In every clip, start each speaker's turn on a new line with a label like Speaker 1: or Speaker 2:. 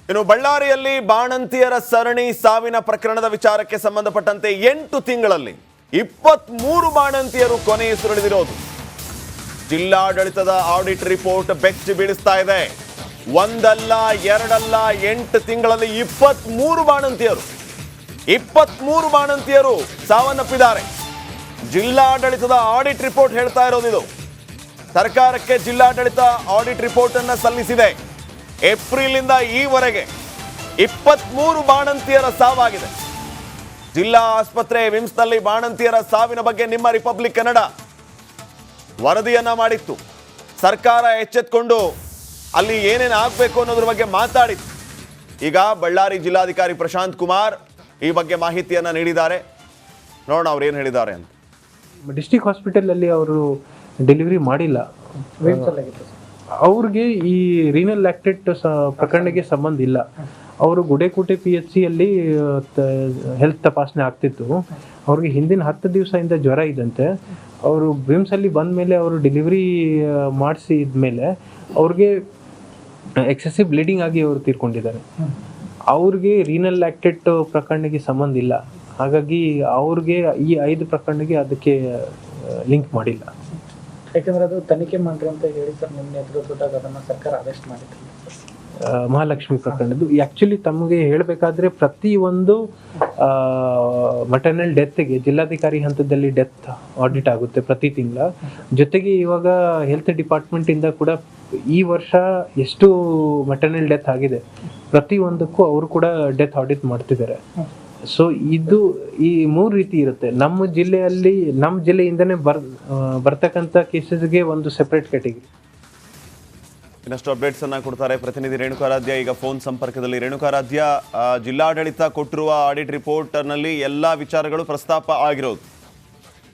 Speaker 1: ಇನ್ನು ಬಳ್ಳಾರಿಯಲ್ಲಿ ಬಾಣಂತಿಯರ ಸರಣಿ ಸಾವಿನ ಪ್ರಕರಣದ ವಿಚಾರಕ್ಕೆ ಸಂಬಂಧಪಟ್ಟಂತೆ 8 ತಿಂಗಳಲ್ಲಿ 23 ಬಾಣಂತಿಯರು ಕೊನೆಯುಸಿರೆಳೆದಿರೋದು ಜಿಲ್ಲಾಡಳಿತದ ಆಡಿಟ್ ರಿಪೋರ್ಟ್ ಬೆಚ್ಚಿ ಬೀಳಿಸ್ತಾ ಇದೆ. ಒಂದಲ್ಲ ಎರಡಲ್ಲ 8 ತಿಂಗಳಲ್ಲಿ 23 ಬಾಣಂತಿಯರು ಸಾವನ್ನಪ್ಪಿದ್ದಾರೆ. ಜಿಲ್ಲಾಡಳಿತದ ಆಡಿಟ್ ರಿಪೋರ್ಟ್ ಹೇಳ್ತಾ ಇರೋದಿದು. ಸರ್ಕಾರಕ್ಕೆ ಜಿಲ್ಲಾಡಳಿತ ಆಡಿಟ್ ರಿಪೋರ್ಟ್ ಅನ್ನು ಸಲ್ಲಿಸಿದೆ. ಏಪ್ರಿಲ್ ಇಂದ ಈವರೆಗೆ 23 ಬಾಣಂತಿಯರ ಸಾವಾಗಿದೆ. ಜಿಲ್ಲಾ ಆಸ್ಪತ್ರೆ ವಿಮ್ಸ್ನಲ್ಲಿ ಬಾಣಂತಿಯರ ಸಾವಿನ ಬಗ್ಗೆ ನಿಮ್ಮ ರಿಪಬ್ಲಿಕ್ ಕನ್ನಡ ವರದಿಯನ್ನ ಮಾಡಿತ್ತು. ಸರ್ಕಾರ ಎಚ್ಚೆತ್ತುಕೊಂಡು ಅಲ್ಲಿ ಏನೇನು ಆಗಬೇಕು ಅನ್ನೋದ್ರ ಬಗ್ಗೆ ಮಾತಾಡಿತ್ತು. ಈಗ ಬಳ್ಳಾರಿ ಜಿಲ್ಲಾಧಿಕಾರಿ ಪ್ರಶಾಂತ್ ಕುಮಾರ್ ಈ ಬಗ್ಗೆ ಮಾಹಿತಿಯನ್ನ ನೀಡಿದ್ದಾರೆ. ನೋಡೋಣ ಅವ್ರು ಏನು ಹೇಳಿದ್ದಾರೆ ಅಂತ.
Speaker 2: ಡಿಸ್ಟ್ರಿಕ್ಟ್ ಹಾಸ್ಪಿಟಲ್ ಅಲ್ಲಿ ಅವರು ಡೆಲಿವರಿ ಮಾಡಿಲ್ಲ. ಅವ್ರಿಗೆ ಈ ರೀನಲ್ ಲ್ಯಾಕ್ಟೇಟ್ ಪ್ರಕರಣಕ್ಕೆ ಸಂಬಂಧ ಇಲ್ಲ. ಅವರು ಗುಡೇಕೋಟೆ PHC ಅಲ್ಲಿ ಹೆಲ್ತ್ ತಪಾಸಣೆ ಆಗ್ತಿತ್ತು. ಅವ್ರಿಗೆ ಹಿಂದಿನ 10 ದಿವಸದಿಂದ ಜ್ವರ ಇದ್ದಂತೆ. ಅವರು ವಿಮ್ಸ್ ಅಲ್ಲಿ ಬಂದ ಮೇಲೆ ಅವರು ಡೆಲಿವರಿ ಮಾಡಿಸಿದ್ಮೇಲೆ ಅವ್ರಿಗೆ ಎಕ್ಸೆಸಿವ್ ಬ್ಲೀಡಿಂಗ್ ಆಗಿ ಅವರು ತೀರ್ಕೊಂಡಿದ್ದಾರೆ. ಅವ್ರಿಗೆ ರೀನಲ್ ಲ್ಯಾಕ್ಟೇಟ್ ಪ್ರಕರಣಕ್ಕೆ ಸಂಬಂಧ ಇಲ್ಲ. ಹಾಗಾಗಿ ಅವ್ರಿಗೆ ಈ 5 ಪ್ರಕರಣಕ್ಕೆ ಅದಕ್ಕೆ ಲಿಂಕ್ ಮಾಡಿಲ್ಲ.
Speaker 3: ಯಾಕಂದ್ರೆ ಅದು ತನಿಖೆ ಮಾಡ್ರಿ ಅಂತ ಹೇಳಿ ಸರ್ ನಿಮ್ಮ ನೇತೃತ್ವದಾಗ ಅದನ್ನ ಸರ್ಕಾರ ಅರೆಸ್ಟ್ ಮಾಡಿತ್ತು.
Speaker 2: ಮಹಾಲಕ್ಷ್ಮಿ ಪ್ರಕರಣದ್ದು ಆಕ್ಚುಲಿ ತಮಗೆ ಹೇಳಬೇಕಾದ್ರೆ ಪ್ರತಿ ಒಂದು ಮಟರ್ನಲ್ ಡೆತ್ಗೆ ಜಿಲ್ಲಾಧಿಕಾರಿ ಹಂತದಲ್ಲಿ ಡೆತ್ ಆಡಿಟ್ ಆಗುತ್ತೆ ಪ್ರತಿ ತಿಂಗಳ. ಜೊತೆಗೆ ಇವಾಗ ಹೆಲ್ತ್ ಡಿಪಾರ್ಟ್ಮೆಂಟ್ ಇಂದ ಕೂಡ ಈ ವರ್ಷ ಎಷ್ಟು ಮಟರ್ನಲ್ ಡೆತ್ ಆಗಿದೆ ಪ್ರತಿ ಒಂದಕ್ಕೂ ಅವರು ಕೂಡ ಡೆತ್ ಆಡಿಟ್ ಮಾಡ್ತಿದ್ದಾರೆ. ಸೊ ಇದು ಈ 3 ರೀತಿ ಇರುತ್ತೆ. ನಮ್ಮ ಜಿಲ್ಲೆಯಿಂದನೇ ಬರ್ತಕ್ಕಂಥ ಕೇಸಸ್ಗೆ ಒಂದು ಸೆಪರೇಟ್ ಕ್ಯಾಟಗರಿ.
Speaker 1: ಇನ್ನಷ್ಟು ಅಪ್ಡೇಟ್ಸ್ ಅನ್ನ ಕೊಡ್ತಾರೆ ಪ್ರತಿನಿಧಿ ರೇಣುಕಾರಾಧ್ಯ ಈಗ ಫೋನ್ ಸಂಪರ್ಕದಲ್ಲಿ. ರೇಣುಕಾರಾಧ್ಯ, ಜಿಲ್ಲಾಡಳಿತ ಕೊಟ್ಟಿರುವ ಆಡಿಟ್ ರಿಪೋರ್ಟ್ ನಲ್ಲಿ ಎಲ್ಲಾ ವಿಚಾರಗಳು ಪ್ರಸ್ತಾಪ ಆಗಿರೋದು,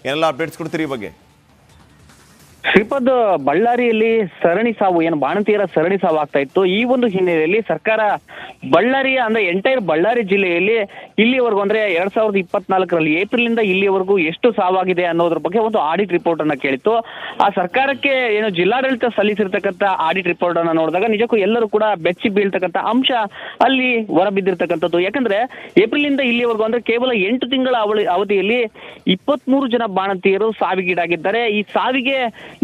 Speaker 1: ಏನೆಲ್ಲ ಅಪ್ಡೇಟ್ಸ್ ಕೊಡ್ತೀರಿ ಈ ಬಗ್ಗೆ?
Speaker 4: ಶ್ರೀಪದ್, ಬಳ್ಳಾರಿಯಲ್ಲಿ ಸರಣಿ ಸಾವು ಏನು ಬಾಣಂತಿಯರ ಸರಣಿ ಸಾವು ಆಗ್ತಾ ಇತ್ತು. ಈ ಒಂದು ಹಿನ್ನೆಲೆಯಲ್ಲಿ ಸರ್ಕಾರ ಬಳ್ಳಾರಿಯ ಅಂದ್ರೆ ಎಂಟೈರ್ ಬಳ್ಳಾರಿ ಜಿಲ್ಲೆಯಲ್ಲಿ ಇಲ್ಲಿವರೆಗೂ ಅಂದ್ರೆ 2024ರಲ್ಲಿ ಏಪ್ರಿಲ್ ಇಂದ ಇಲ್ಲಿವರೆಗೂ ಎಷ್ಟು ಸಾವಾಗಿದೆ ಅನ್ನೋದ್ರ ಬಗ್ಗೆ ಒಂದು ಆಡಿಟ್ ರಿಪೋರ್ಟ್ ಅನ್ನ ಕೇಳಿತ್ತು. ಆ ಸರ್ಕಾರಕ್ಕೆ ಏನು ಜಿಲ್ಲಾಡಳಿತ ಸಲ್ಲಿಸಿರ್ತಕ್ಕಂಥ ಆಡಿಟ್ ರಿಪೋರ್ಟ್ ಅನ್ನ ನೋಡಿದಾಗ ನಿಜಕ್ಕೂ ಎಲ್ಲರೂ ಕೂಡ ಬೆಚ್ಚಿ ಬೀಳ್ತಕ್ಕಂಥ ಅಂಶ ಅಲ್ಲಿ ಹೊರಬಿದ್ದಿರ್ತಕ್ಕಂಥದ್ದು. ಯಾಕಂದ್ರೆ ಏಪ್ರಿಲ್ ಇಂದ ಇಲ್ಲಿವರೆಗೂ ಅಂದ್ರೆ ಕೇವಲ 8 ತಿಂಗಳ ಅವಧಿಯಲ್ಲಿ 23 ಜನ ಬಾಣಂತಿಯರು ಸಾವಿಗೀಡಾಗಿದ್ದಾರೆ. ಈ ಸಾವಿಗೆ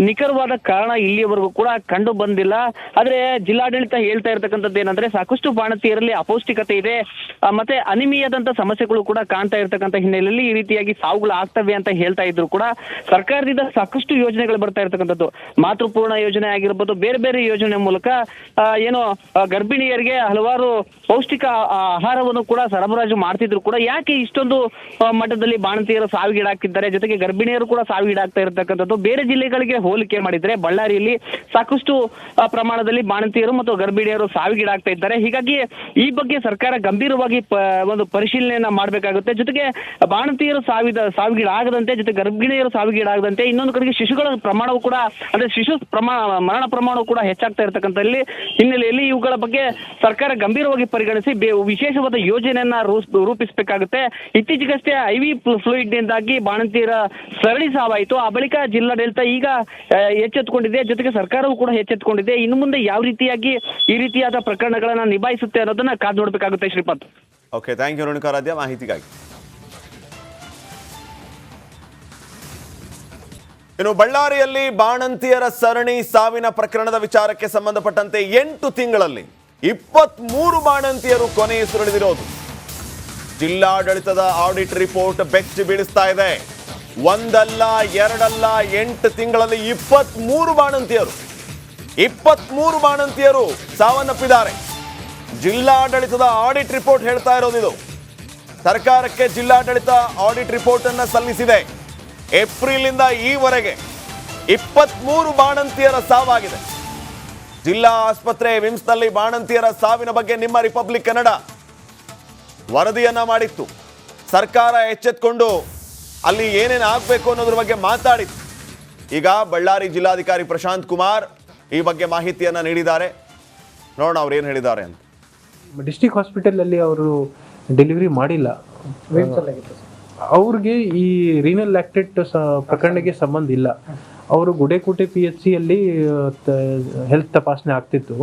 Speaker 4: ನಿಖರವಾದ ಕಾರಣ ಇಲ್ಲಿಯವರೆಗೂ ಕೂಡ ಕಂಡು ಬಂದಿಲ್ಲ. ಆದ್ರೆ ಜಿಲ್ಲಾಡಳಿತ ಹೇಳ್ತಾ ಇರ್ತಕ್ಕಂಥದ್ದು ಏನಂದ್ರೆ ಸಾಕಷ್ಟು ಬಾಣಂತಿಯರಲ್ಲಿ ಅಪೌಷ್ಟಿಕತೆ ಇದೆ, ಮತ್ತೆ ಅನಿಮಿಯಾದಂತ ಸಮಸ್ಯೆಗಳು ಕೂಡ ಕಾಣ್ತಾ ಇರ್ತಕ್ಕಂಥ ಹಿನ್ನೆಲೆಯಲ್ಲಿ ಈ ರೀತಿಯಾಗಿ ಸಾವುಗಳು ಆಗ್ತವೆ ಅಂತ ಹೇಳ್ತಾ ಇದ್ರು ಕೂಡ ಸರ್ಕಾರದಿಂದ ಸಾಕಷ್ಟು ಯೋಜನೆಗಳು ಬರ್ತಾ ಇರ್ತಕ್ಕಂಥದ್ದು. ಮಾತೃಪೂರ್ಣ ಯೋಜನೆ ಆಗಿರ್ಬೋದು, ಬೇರೆ ಬೇರೆ ಯೋಜನೆ ಮೂಲಕ ಏನು ಗರ್ಭಿಣಿಯರಿಗೆ ಹಲವಾರು ಪೌಷ್ಟಿಕ ಆಹಾರವನ್ನು ಕೂಡ ಸರಬರಾಜು ಮಾಡ್ತಿದ್ರು ಕೂಡ ಯಾಕೆ ಇಷ್ಟೊಂದು ಮಟ್ಟದಲ್ಲಿ ಬಾಣಂತಿಯರು ಸಾವಿಗೀಡಾಗ್ತಿದ್ದಾರೆ, ಜೊತೆಗೆ ಗರ್ಭಿಣಿಯರು ಕೂಡ ಸಾವಿಗೀಡಾಗ್ತಾ ಇರ್ತಕ್ಕಂಥದ್ದು. ಬೇರೆ ಜಿಲ್ಲೆಗಳಿಗೆ ಹೋಲಿಕೆ ಮಾಡಿದ್ರೆ ಬಳ್ಳಾರಿಯಲ್ಲಿ ಸಾಕಷ್ಟು ಪ್ರಮಾಣದಲ್ಲಿ ಬಾಣಂತಿಯರು ಮತ್ತು ಗರ್ಭಿಣಿಯರು ಸಾವಿಗೀಡಾಗ್ತಾ ಇದ್ದಾರೆ. ಹೀಗಾಗಿ ಈ ಬಗ್ಗೆ ಸರ್ಕಾರ ಗಂಭೀರವಾಗಿ ಒಂದು ಪರಿಶೀಲನೆಯನ್ನ ಮಾಡಬೇಕಾಗುತ್ತೆ. ಜೊತೆಗೆ ಬಾಣಂತಿಯರು ಸಾವಿಗೀಡಾಗದಂತೆ, ಜೊತೆ ಗರ್ಭಿಣಿಯರು ಸಾವಿಗೀಡಾಗದಂತೆ ಇನ್ನೊಂದು ಕಡೆಗೆ ಶಿಶುಗಳ ಪ್ರಮಾಣವು ಕೂಡ ಅಂದ್ರೆ ಮರಣ ಪ್ರಮಾಣವು ಕೂಡ ಹೆಚ್ಚಾಗ್ತಾ ಇರ್ತಕ್ಕಂಥ ಹಿನ್ನೆಲೆಯಲ್ಲಿ ಇವುಗಳ ಬಗ್ಗೆ ಸರ್ಕಾರ ಗಂಭೀರವಾಗಿ ಪರಿಗಣಿಸಿ ವಿಶೇಷವಾದ ಯೋಜನೆಯನ್ನ ರೂಪಿಸಬೇಕಾಗುತ್ತೆ. ಇತ್ತೀಚೆಗಷ್ಟೇ IV ಫ್ಲೂಯಿಡ್ ನಿಂದಾಗಿ ಬಾಣಂತಿಯರ ಸರಣಿ ಸಾವಾಯಿತು. ಆ ಬಳಿಕ ಜಿಲ್ಲಾಡಳಿತ ಈಗ ಎಚ್ಚೆತ್ತುಕೊಂಡಿದೆ, ಜೊತೆಗೆ ಸರ್ಕಾರವೂ ಕೂಡ ಎಚ್ಚೆತ್ತುಕೊಂಡಿದೆ. ಇನ್ನು ಮುಂದೆ ಯಾವ ರೀತಿಯಾಗಿ ಈ ರೀತಿಯಾದ ಪ್ರಕರಣಗಳನ್ನ ನಿಭಾಯಿಸುತ್ತೆ ಅನ್ನೋದನ್ನ ಕಾದು ನೋಡಬೇಕಾಗುತ್ತೆ. Shripad,
Speaker 1: okay, thank you Renukaradhya ಮಾಹಿತಿಗಾಗಿ. ಇನ್ನು ಬಳ್ಳಾರಿಯಲ್ಲಿ ಬಾಣಂತಿಯರ ಸರಣಿ ಸಾವಿನ ಪ್ರಕರಣದ ವಿಚಾರಕ್ಕೆ ಸಂಬಂಧಪಟ್ಟಂತೆ 8 ತಿಂಗಳಲ್ಲಿ 23 ಬಾಣಂತಿಯರು ಕೊನೆಯುಸಿರೆಳೆದಿರೋದು ಜಿಲ್ಲಾಡಳಿತದ ಆಡಿಟ್ ರಿಪೋರ್ಟ್ ಬೆಚ್ಚಿ ಬೀಳಿಸ್ತಾ ಇದೆ. ಒಂದಲ್ಲ ಎರಡಲ್ಲ 8 ತಿಂಗಳಲ್ಲಿ 23 ಬಾಣಂತಿಯರು ಸಾವನ್ನಪ್ಪಿದ್ದಾರೆ. ಜಿಲ್ಲಾಡಳಿತದ ಆಡಿಟ್ ರಿಪೋರ್ಟ್ ಹೇಳ್ತಾ ಇರೋದಿದು. ಸರ್ಕಾರಕ್ಕೆ ಜಿಲ್ಲಾಡಳಿತ ಆಡಿಟ್ ರಿಪೋರ್ಟ್ ಅನ್ನ ಸಲ್ಲಿಸಿದೆ. ಏಪ್ರಿಲ್ ಇಂದ ಈವರೆಗೆ 23 ಬಾಣಂತಿಯರ ಸಾವಾಗಿದೆ. ಜಿಲ್ಲಾ ಆಸ್ಪತ್ರೆ ವಿಮ್ಸ್ನಲ್ಲಿ ಬಾಣಂತಿಯರ ಸಾವಿನ ಬಗ್ಗೆ ನಿಮ್ಮ ರಿಪಬ್ಲಿಕ್ ಕನ್ನಡ ವರದಿಯನ್ನ ಮಾಡಿತ್ತು. ಸರ್ಕಾರ ಎಚ್ಚೆತ್ತುಕೊಂಡು ಅಲ್ಲಿ ಏನೇನು ಆಗಬೇಕು ಅನ್ನೋದ್ರ ಬಗ್ಗೆ ಮಾತಾಡಿತ್ತು. ಈಗ ಬಳ್ಳಾರಿ ಜಿಲ್ಲಾಧಿಕಾರಿ ಪ್ರಶಾಂತ್ ಕುಮಾರ್ ಈ ಬಗ್ಗೆ ಮಾಹಿತಿಯನ್ನ ನೀಡಿದ್ದಾರೆ. ನೋಡೋಣ ಅವ್ರು ಏನು ಹೇಳಿದ್ದಾರೆ ಅಂತ.
Speaker 2: ಡಿಸ್ಟ್ರಿಕ್ಟ್ ಹಾಸ್ಪಿಟಲ್ ಅಲ್ಲಿ ಅವರು ಡೆಲಿವರಿ ಮಾಡಿಲ್ಲ. ಅವ್ರಿಗೆ ಈ ರೀನಲ್ ಲ್ಯಾಕ್ಟೇಟ್ ಪ್ರಕರಣಕ್ಕೆ ಸಂಬಂಧ ಇಲ್ಲ. ಅವರು ಗುಡೇಕೋಟೆ PHC ಅಲ್ಲಿ ಹೆಲ್ತ್ ತಪಾಸಣೆ ಆಗ್ತಿತ್ತು.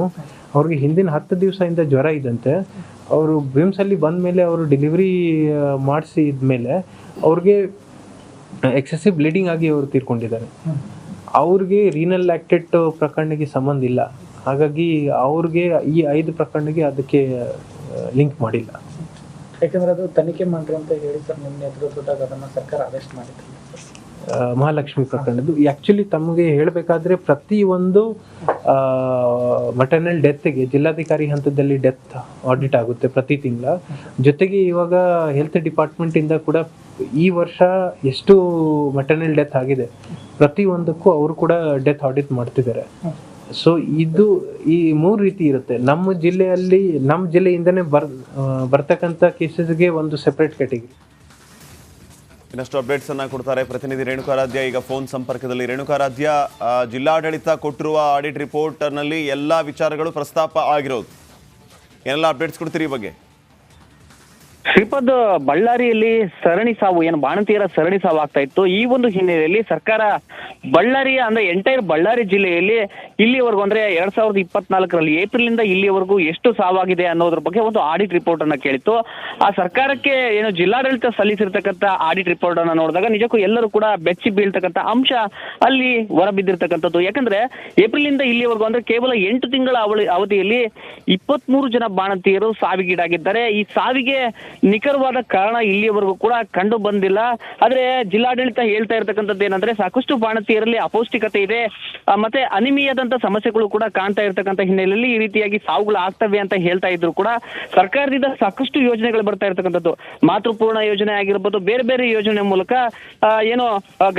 Speaker 2: ಅವ್ರಿಗೆ ಹಿಂದಿನ 10 ದಿವಸದಿಂದ ಜ್ವರ ಇದ್ದಂತೆ. ಅವರು ಬಿಮ್ಸಲ್ಲಿ ಬಂದ ಮೇಲೆ ಅವರು ಡೆಲಿವರಿ ಮಾಡಿಸಿದ್ಮೇಲೆ ಅವ್ರಿಗೆ ಎಕ್ಸೆಸಿವ್ ಬ್ಲೀಡಿಂಗ್ ಆಗಿ ಅವರು ತೀರ್ಕೊಂಡಿದ್ದಾರೆ. ಅವ್ರಿಗೆ ರೀನಲ್ ಲ್ಯಾಕ್ಟೇಟ್ ಪ್ರಕರಣಕ್ಕೆ ಸಂಬಂಧ ಇಲ್ಲ. ಹಾಗಾಗಿ ಅವ್ರಿಗೆ ಈ 5 ಪ್ರಕರಣಕ್ಕೆ ಅದಕ್ಕೆ ಲಿಂಕ್ ಮಾಡಿಲ್ಲ.
Speaker 3: ಯಾಕಂದ್ರೆ ಅದು ತನಿಖೆ ಮಾಡ್ರಿ ಅಂತ ಹೇಳಿ ಸರ್ ನಿಮ್ಮ ನೇತೃತ್ವದಾಗ ಅದನ್ನ ಸರ್ಕಾರ ಅರೆಸ್ಟ್ ಮಾಡಿತ್ತು.
Speaker 2: ಮಹಾಲಕ್ಷ್ಮಿ ಪ್ರಕರಣದ್ದು ಆ್ಯಕ್ಚುಲಿ ತಮಗೆ ಹೇಳಬೇಕಾದ್ರೆ ಪ್ರತಿಯೊಂದು ಮಟರ್ನಲ್ ಡೆತ್ಗೆ ಜಿಲ್ಲಾಧಿಕಾರಿ ಹಂತದಲ್ಲಿ ಡೆತ್ ಆಡಿಟ್ ಆಗುತ್ತೆ ಪ್ರತಿ ತಿಂಗಳ. ಜೊತೆಗೆ ಇವಾಗ ಹೆಲ್ತ್ ಡಿಪಾರ್ಟ್ಮೆಂಟಿಂದ ಕೂಡ ಈ ವರ್ಷ ಎಷ್ಟು ಮಟರ್ನಲ್ ಡೆತ್ ಆಗಿದೆ ಪ್ರತಿಯೊಂದಕ್ಕೂ ಅವರು ಕೂಡ ಡೆತ್ ಆಡಿಟ್ ಮಾಡ್ತಿದ್ದಾರೆ. ಸೊ ಇದು ಈ 3 ರೀತಿ ಇರುತ್ತೆ. ನಮ್ಮ ಜಿಲ್ಲೆಯಿಂದನೇ ಬರ್ತಕ್ಕಂಥ ಕೇಸಸ್ಗೆ ಒಂದು ಸೆಪರೇಟ್ ಕ್ಯಾಟಗರಿ.
Speaker 1: ಇನ್ನಷ್ಟು ಅಪ್ಡೇಟ್ಸ್ ಅನ್ನ ಕೊಡ್ತಾರೆ ಪ್ರತಿನಿಧಿ ರೇಣುಕಾರಾಧ್ಯ. ಈಗ ಫೋನ್ ಸಂಪರ್ಕದಲ್ಲಿ. ರೇಣುಕಾರಾಧ್ಯ, ಜಿಲ್ಲಾಡಳಿತ ಕೊಟ್ಟಿರುವ ಆಡಿಟ್ ರಿಪೋರ್ಟ್ ನಲ್ಲಿ ಎಲ್ಲಾ ವಿಚಾರಗಳು ಪ್ರಸ್ತಾಪ ಆಗಿರೋದು, ಏನೆಲ್ಲ ಅಪ್ಡೇಟ್ಸ್ ಕೊಡ್ತೀರಿ ಈ ಬಗ್ಗೆ?
Speaker 4: ಶ್ರೀಪಾದ್, ಬಳ್ಳಾರಿಯಲ್ಲಿ ಸರಣಿ ಸಾವು ಏನು ಬಾಣಂತಿಯರ ಸರಣಿ ಸಾವು ಆಗ್ತಾ ಇತ್ತು. ಈ ಒಂದು ಹಿನ್ನೆಲೆಯಲ್ಲಿ ಸರ್ಕಾರ ಬಳ್ಳಾರಿಯ ಅಂದ್ರೆ ಎಂಟೈರ್ ಬಳ್ಳಾರಿ ಜಿಲ್ಲೆಯಲ್ಲಿ ಇಲ್ಲಿವರೆಗೂ ಅಂದ್ರೆ 2024ರಲ್ಲಿ ಏಪ್ರಿಲ್ ಇಲ್ಲಿವರೆಗೂ ಎಷ್ಟು ಸಾವಾಗಿದೆ ಅನ್ನೋದ್ರ ಬಗ್ಗೆ ಒಂದು ಆಡಿಟ್ ರಿಪೋರ್ಟ್ ಅನ್ನ ಕೇಳಿತ್ತು. ಆ ಸರ್ಕಾರಕ್ಕೆ ಏನು ಜಿಲ್ಲಾಡಳಿತ ಸಲ್ಲಿಸಿರ್ತಕ್ಕಂಥ ಆಡಿಟ್ ರಿಪೋರ್ಟ್ ಅನ್ನ ನೋಡಿದಾಗ ನಿಜಕ್ಕೂ ಎಲ್ಲರೂ ಕೂಡ ಬೆಚ್ಚಿ ಬೀಳ್ತಕ್ಕಂಥ ಅಂಶ ಅಲ್ಲಿ ಹೊರಬಿದ್ದಿರ್ತಕ್ಕಂಥದ್ದು. ಯಾಕಂದ್ರೆ ಏಪ್ರಿಲ್ ಇಲ್ಲಿವರೆಗೂ ಅಂದ್ರೆ ಕೇವಲ 8 ತಿಂಗಳ ಅವಧಿಯಲ್ಲಿ 23 ಜನ ಬಾಣಂತಿಯರು ಸಾವಿಗೀಡಾಗಿದ್ದಾರೆ. ಈ ಸಾವಿಗೆ ನಿಖರವಾದ ಕಾರಣ ಇಲ್ಲಿಯವರೆಗೂ ಕೂಡ ಕಂಡು ಬಂದಿಲ್ಲ. ಆದ್ರೆ ಜಿಲ್ಲಾಡಳಿತ ಹೇಳ್ತಾ ಇರ್ತಕ್ಕಂಥದ್ದು ಏನಂದ್ರೆ ಸಾಕಷ್ಟು ಬಾಣಂತಿಯರಲ್ಲಿ ಅಪೌಷ್ಟಿಕತೆ ಇದೆ, ಮತ್ತೆ ಅನಿಮಿಯಾದಂತ ಸಮಸ್ಯೆಗಳು ಕೂಡ ಕಾಣ್ತಾ ಇರ್ತಕ್ಕಂಥ ಹಿನ್ನೆಲೆಯಲ್ಲಿ ಈ ರೀತಿಯಾಗಿ ಸಾವುಗಳು ಆಗ್ತವೆ ಅಂತ ಹೇಳ್ತಾ ಇದ್ರು ಕೂಡ ಸರ್ಕಾರದಿಂದ ಸಾಕಷ್ಟು ಯೋಜನೆಗಳು ಬರ್ತಾ ಇರ್ತಕ್ಕಂಥದ್ದು. ಮಾತೃಪೂರ್ಣ ಯೋಜನೆ ಆಗಿರ್ಬೋದು, ಬೇರೆ ಬೇರೆ ಯೋಜನೆ ಮೂಲಕ ಏನೋ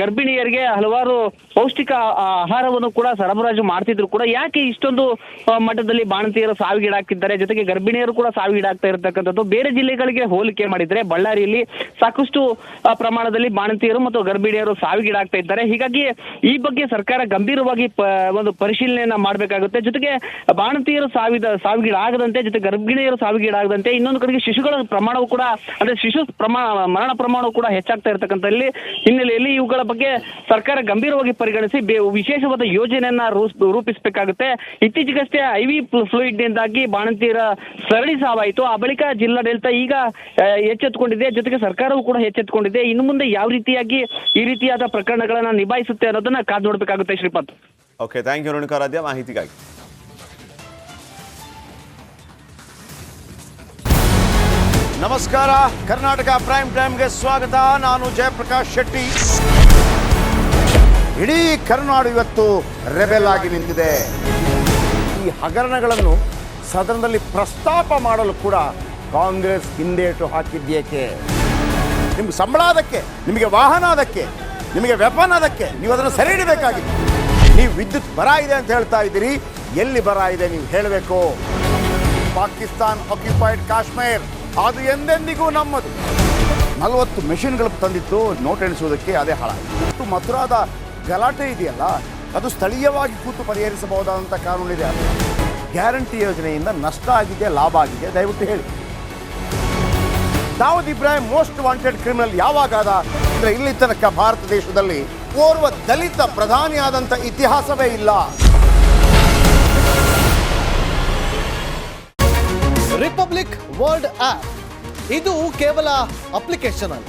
Speaker 4: ಗರ್ಭಿಣಿಯರಿಗೆ ಹಲವಾರು ಪೌಷ್ಟಿಕ ಆಹಾರವನ್ನು ಕೂಡ ಸರಬರಾಜು ಮಾಡ್ತಿದ್ರು ಕೂಡ ಯಾಕೆ ಇಷ್ಟೊಂದು ಮಟ್ಟದಲ್ಲಿ ಬಾಣಂತಿಯರು ಸಾವಿಗೀಡಾಗ್ತಿದ್ದಾರೆ, ಜೊತೆಗೆ ಗರ್ಭಿಣಿಯರು ಕೂಡ ಸಾವಿಗೀಡಾಗ್ತಾ ಇರ್ತಕ್ಕಂಥದ್ದು. ಬೇರೆ ಜಿಲ್ಲೆಗಳಿಗೆ ಹೋಲಿಕೆ ಮಾಡಿದ್ರೆ ಬಳ್ಳಾರಿಯಲ್ಲಿ ಸಾಕಷ್ಟು ಪ್ರಮಾಣದಲ್ಲಿ ಬಾಣಂತಿಯರು ಮತ್ತು ಗರ್ಭಿಣಿಯರು ಸಾವಿಗೀಡಾಗ್ತಾ ಇದ್ದಾರೆ. ಹೀಗಾಗಿ ಈ ಬಗ್ಗೆ ಸರ್ಕಾರ ಗಂಭೀರವಾಗಿ ಒಂದು ಪರಿಶೀಲನೆಯನ್ನ ಮಾಡಬೇಕಾಗುತ್ತೆ. ಜೊತೆಗೆ ಬಾಣಂತಿಯರು ಸಾವಿಗೀಡಾಗದಂತೆ, ಜೊತೆ ಗರ್ಭಿಣಿಯರು ಸಾವಿಗೀಡಾಗದಂತೆ ಇನ್ನೊಂದು ಕಡೆಗೆ ಶಿಶುಗಳ ಪ್ರಮಾಣವು ಕೂಡ ಅಂದ್ರೆ ಮರಣ ಪ್ರಮಾಣವು ಕೂಡ ಹೆಚ್ಚಾಗ್ತಾ ಇರ್ತಕ್ಕಂಥ ಹಿನ್ನೆಲೆಯಲ್ಲಿ ಇವುಗಳ ಬಗ್ಗೆ ಸರ್ಕಾರ ಗಂಭೀರವಾಗಿ ಪರಿಗಣಿಸಿ ವಿಶೇಷವಾದ ಯೋಜನೆಯನ್ನ ರೂಪಿಸಬೇಕಾಗುತ್ತೆ. ಇತ್ತೀಚೆಗಷ್ಟೇ IV ಫ್ಲೂಯಿಡ್ ನಿಂದಾಗಿ ಬಾಣಂತಿಯರ ಸರಣಿ ಸಾವಾಯಿತು. ಆ ಬಳಿಕ ಜಿಲ್ಲಾಡಳಿತ ಈಗ ಎಚ್ಚೆತ್ತುಕೊಂಡಿದೆ, ಜೊತೆಗೆ ಸರ್ಕಾರವೂ ಕೂಡ ಎಚ್ಚೆತ್ತುಕೊಂಡಿದೆ. ಇನ್ನು ಮುಂದೆ ಯಾವ ರೀತಿಯಾಗಿ ಈ ರೀತಿಯಾದ ಪ್ರಕರಣಗಳನ್ನ ನಿಭಾಯಿಸುತ್ತೆ ಅನ್ನೋದನ್ನ ಕಾದು ನೋಡ್ಬೇಕಾಗುತ್ತೆ. Shripad.
Speaker 1: Okay, thank you Renukaradhya ಮಾಹಿತಿಗಾಗಿ. ನಮಸ್ಕಾರ, ಕರ್ನಾಟಕ ಪ್ರೈಮ್ ಟೈಮ್ಗೆ ಸ್ವಾಗತ. ನಾನು ಜಯಪ್ರಕಾಶ್ ಶೆಟ್ಟಿ. ಇಡೀ ಕರ್ನಾಡು ಇವತ್ತು ರೆಬೆಲ್ ಆಗಿ ನಿಂತಿದೆ. ಈ ಹಗರಣಗಳನ್ನು ಸದನದಲ್ಲಿ ಪ್ರಸ್ತಾಪ ಮಾಡಲು ಕೂಡ ಕಾಂಗ್ರೆಸ್ ಹಿಂದೇಟು ಹಾಕಿದ್ದೇಕೆ? ನಿಮ್ಗೆ ಸಂಬಳ ಅದಕ್ಕೆ, ನಿಮಗೆ ವಾಹನ ಅದಕ್ಕೆ, ನಿಮಗೆ ವೆಪನ್ ಅದಕ್ಕೆ, ನೀವು ಅದನ್ನು ಸೆರೆ ಹಿಡಬೇಕಾಗಿತ್ತು. ನೀವು ವಿದ್ಯುತ್ ಬರ ಇದೆ ಅಂತ ಹೇಳ್ತಾ ಇದ್ದೀರಿ, ಎಲ್ಲಿ ಬರ ಇದೆ ನೀವು ಹೇಳಬೇಕು. ಪಾಕಿಸ್ತಾನ್ ಆಕ್ಯುಪೈಡ್ ಕಾಶ್ಮೀರ್ ಅದು ಎಂದೆಂದಿಗೂ ನಮ್ಮದು. 40 ಮೆಷಿನ್ಗಳು ತಂದಿತ್ತು ನೋಟ್ ಎಣಿಸುವುದಕ್ಕೆ, ಅದೇ ಹಾಳಾಯಿತು. ಮಥುರಾದ ಗಲಾಟೆ ಇದೆಯಲ್ಲ, ಅದು ಸ್ಥಳೀಯವಾಗಿ ಕೂತು ಪರಿಹರಿಸಬಹುದಾದಂಥ ಕಾನೂನಿದೆ. ಗ್ಯಾರಂಟಿ ಯೋಜನೆಯಿಂದ ನಷ್ಟ ಆಗಿದೆ, ಲಾಭ ಆಗಿದೆ, ದಯವಿಟ್ಟು ಹೇಳಿ. Dawood Ibrahim most wanted criminal ಯಾವಾಗಾದ ಅಂದರೆ ಇಲ್ಲಿ ತನಕ ಭಾರತ ದೇಶದಲ್ಲಿ ಓರ್ವ ದಲಿತ ಪ್ರಧಾನಿಯಾದಂಥ ಇತಿಹಾಸವೇ ಇಲ್ಲ.
Speaker 5: ರಿಪಬ್ಲಿಕ್ ವರ್ಲ್ಡ್ ಆಪ್ ಇದು ಕೇವಲ ಅಪ್ಲಿಕೇಶನ್ ಅಲ್ಲ,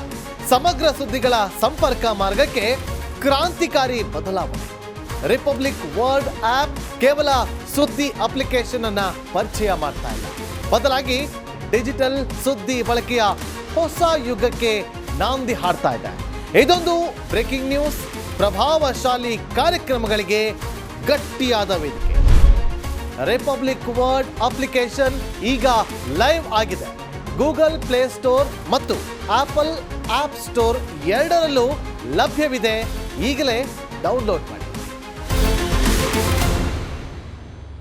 Speaker 5: ಸಮಗ್ರ ಸುದ್ದಿಗಳ ಸಂಪರ್ಕ ಮಾರ್ಗಕ್ಕೆ ಕ್ರಾಂತಿಕಾರಿ ಬದಲಾವಣೆ. ರಿಪಬ್ಲಿಕ್ ವರ್ಲ್ಡ್ ಆಪ್ ಕೇವಲ ಸುದ್ದಿ ಅಪ್ಲಿಕೇಶನ್ ಅನ್ನ ಪರಿಚಯ ಮಾಡ್ತಾ ಇಲ್ಲ, ಬದಲಾಗಿ ಡಿಜಿಟಲ್ ಸುದ್ದಿ ಬಳಕೆಯ ಹೊಸ ಯುಗಕ್ಕೆ ನಾಂದಿ ಹಾಡ್ತಾ ಇದೆ. ಇದೊಂದು ಬ್ರೇಕಿಂಗ್ ನ್ಯೂಸ್, ಪ್ರಭಾವಶಾಲಿ ಕಾರ್ಯಕ್ರಮಗಳಿಗೆ ಗಟ್ಟಿಯಾದ ವೇದಿಕೆ. ರಿಪಬ್ಲಿಕ್ ವರ್ಲ್ಡ್ ಅಪ್ಲಿಕೇಶನ್ ಈಗ ಲೈವ್ ಆಗಿದೆ. ಗೂಗಲ್ ಪ್ಲೇ ಸ್ಟೋರ್ ಮತ್ತು ಆಪಲ್ ಆಪ್ ಸ್ಟೋರ್ ಎರಡರಲ್ಲೂ ಲಭ್ಯವಿದೆ. ಈಗಲೇ ಡೌನ್ಲೋಡ್ ಮಾಡಿ.